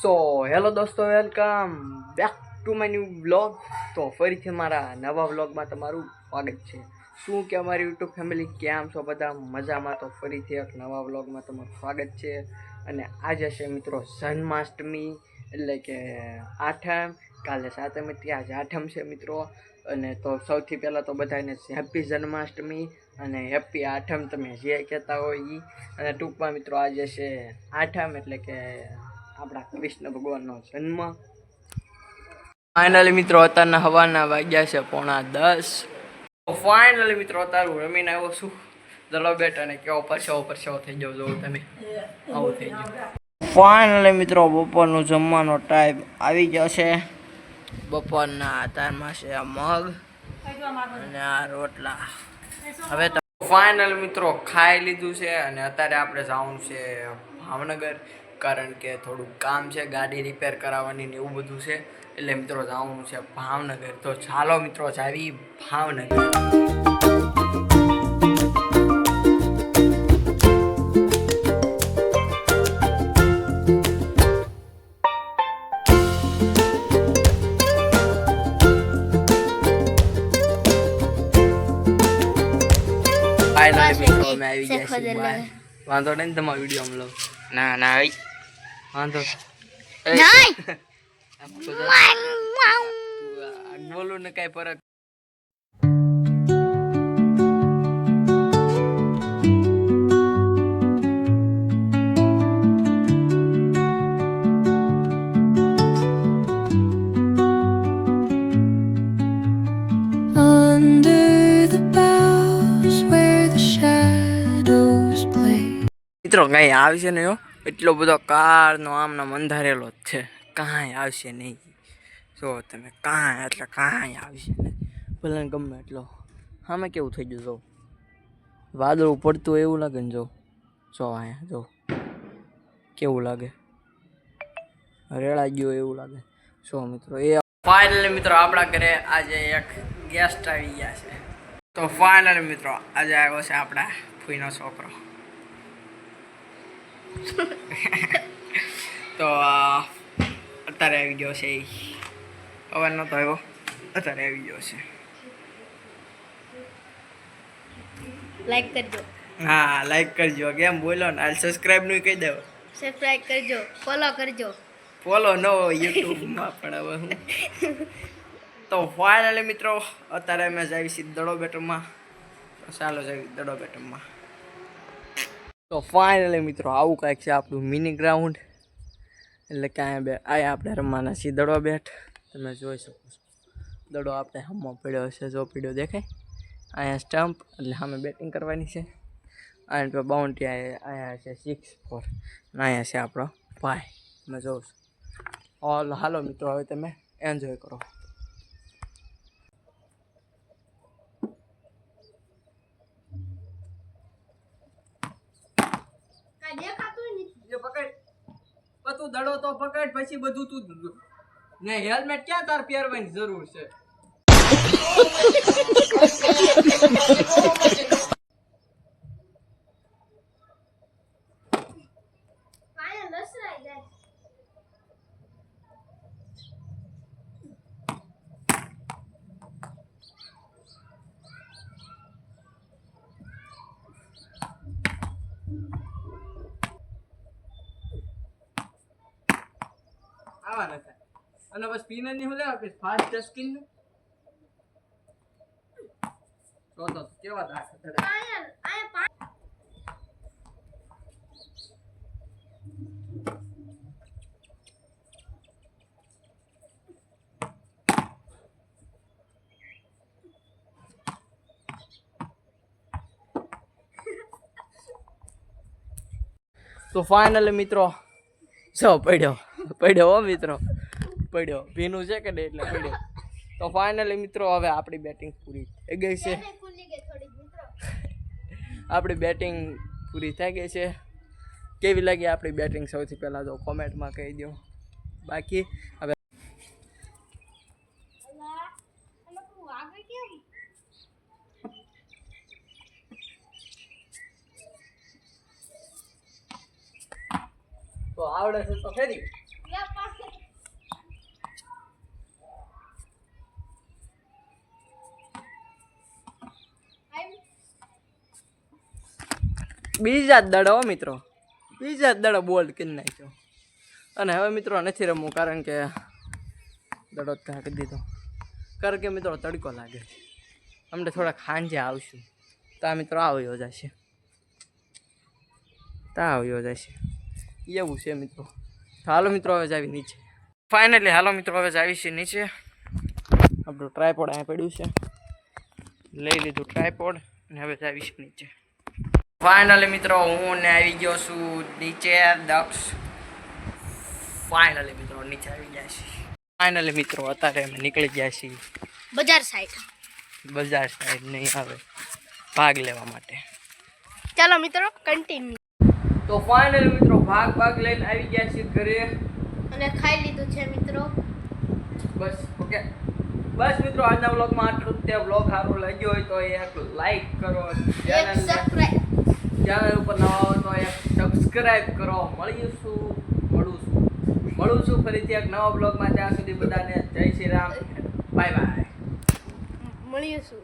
So hello દોસ્તો, welcome back to my new vlog. તો ફરીથી મારા નવા વ્લોગમાં તમારું સ્વાગત છે. શું કે અમારી યુટ્યુબ ફેમિલી કેમ છો બધા મજામાં? તો ફરીથી એક નવા વ્લોગમાં તમારું સ્વાગત છે. અને આજે છે મિત્રો જન્માષ્ટમી, એટલે કે આઠમ. કાલે સાતમ હતી, આજે આઠમ છે મિત્રો. અને તો સૌથી પહેલાં તો બધાને હેપી જન્માષ્ટમી અને હેપી આઠમ, તમે જે કહેતા હોય એ. અને ટૂંકમાં મિત્રો આજે છે આઠમ, એટલે કે આપણા કૃષ્ણ ભગવાનનો જન્મ. ફાઇનલી મિત્રો અત્યારના હવાના વાગ્યા છે 9:30. ફાઇનલી મિત્રો અત્યારે રમીને આવ્યો છું દડો બેટ, અને કેવો પરસેવો થઈ ગયો જોઉં તમે, આવું થઈ ગયું. ફાઇનલી મિત્રો બપોરનું જમવાનો ટાઈમ આવી ગયો છે. બપોરના અત્યારમાં છે આ મગ અને આ રોટલા. હવે તો ફાઇનલ મિત્રો ખાઈ લીધું છે, અને અત્યારે આપણે જવાનું છે ભાવનગર, કારણ કે થોડુંક કામ છે, ગાડી રિપેર કરાવવાની ને એવું બધું છે. એટલે મિત્રો જવાનું છે ભાવનગર. તો ચાલો મિત્રો જાવી ભાવનગર. મિત્રો અમે આવી ગયા છીએ બહાર. વાંધો નહીં તમારા વિડીયો લો. ના ના વાંધો બોલું ને કઈ ફરક. મિત્રો કઈ આવશે નહીં હો, એટલો બધો કારનો આમનો અંધારેલો જ છે, કાંઈ આવશે નહીં. જો તમે કાંઈ એટલે કાંઈ આવશે નહીં, ભલે ગમે એટલો. સામે કેવું થઈ ગયું, જો વાદળું પડતું એવું લાગે ને. જો અહીંયા જો કેવું લાગે, રેડા ગયો એવું લાગે. જો મિત્રો એ ફાઇનલી મિત્રો આપણા ઘરે આજે એક ગેસ્ટ આવી ગયા છે. તો ફાઇનલી મિત્રો આજે આવ્યો છે આપણા ફૂઈનો છોકરો. તો અત્યારે આવી ગયો છે, અવાર નતો આવ્યો, અત્યારે આવી ગયો છે. લાઈક કરજો. હા લાઈક કરજો, કેમ બોલો ને, હાલ સબસ્ક્રાઇબ નું કહી દેવો. સબસ્ક્રાઇબ કરજો, ફોલો કરજો. ફોલો ન હોય યુટ્યુબમાં પણ હવે હું. તો ફાઇનલી મિત્રો અત્યારે અમે જઈએ છીએ દડો બેટમાં. તો ચાલો જઈએ દડો બેટમાં. તો ફાઇનલી મિત્રો આવું કાંઈક છે આપણું મિની ગ્રાઉન્ડ, એટલે કે અહીંયા આપણે રમવાના છીએ દડો બેટ. તમે જોઈ શકો છો દડો આપણે હમણાં પડ્યો હશે, જો પડ્યો દેખાય. અહીંયા સ્ટમ્પ એટલે સામે બેટિંગ કરવાની છે. અહીંયા બાઉન્ડ્રી અહીંયા છે 6-4, અને અહીંયા છે આપણો ભાઈ. તમે જોઉં છો. હાલો મિત્રો હવે તમે એન્જોય કરો. તું દડો તો પકડ, પછી બધું તું ને હેલ્મેટ ક્યાં તાર પહેરવાની જરૂર છે. આવા નથી અને બસ સ્પિનર ની હું લેવા પછી ફાસ્ટ સ્પિન તો કેવા દાખ ચડે. તો ફાઇનલી મિત્રો જો પડ્યો હો મિત્રો, પડ્યો ભીનું છે કે નહીં એટલે પડ્યો. તો ફાઇનલી મિત્રો હવે આપણી બેટિંગ પૂરી થઈ ગઈ છે. આપણી બેટિંગ પૂરી થઈ ગઈ છે. કેવી લાગી આપણી બેટિંગ સૌથી પહેલાં તો કોમેન્ટમાં કહી દો. બાકી હવે તો આવડે છે તો ખરી. બીજા જ દડો મિત્રો, બીજા જ દડો બોલ્ડ કરી નાખ્યો. અને હવે મિત્રો નથી રમવું કારણ કે દડો ઢાંકી દીધો. કારણ કે મિત્રો તડકો લાગે છે. અમને થોડાક સાંજે આવશું તો આ મિત્રો આવ્યો જશે, એવું છે મિત્રો. હાલો મિત્રો હવે જાવી નીચે. ફાઇનલી હાલો મિત્રો હવે જાવી છે નીચે. આપણું ટ્રાયપોડ અહીંયા પડ્યું છે, લઈ લીધું ટ્રાયપોડ અને હવે જાવી છે નીચે. ફાઇનલી મિત્રો હું ને આવી ગયો છું નીચે. દક્ષ ફાઇનલી મિત્રો નીચે આવી ગયા છે. ફાઇનલી મિત્રો અત્યારે અમે નીકળી ગયા છીએ બજાર સાઈડ. બજાર સાઈડ નહીં આવે ભાગ લેવા માટે. ચાલો મિત્રો કન્ટિન્યુ. તો ફાઇનલી મિત્રો ભાગ લઈને આવી ગયા છીએ ઘરે અને ખાઈ લીધું છે મિત્રો. બસ ઓકે. બસ મિત્રો આજના વ્લોગમાં આટલું જ. તે વ્લોગ સારો લાગ્યો હોય તો એક લાઈક કરો, એક સબસ્ક્રાઇબ. ચેનલ ઉપર નવા હો તો એક સબસ્ક્રાઇબ કરો. મળું છું ફરીથી એક નવા બ્લોગમાં. ત્યાં સુધી બધાને જય શ્રી રામ, બાય બાય. મળીશું.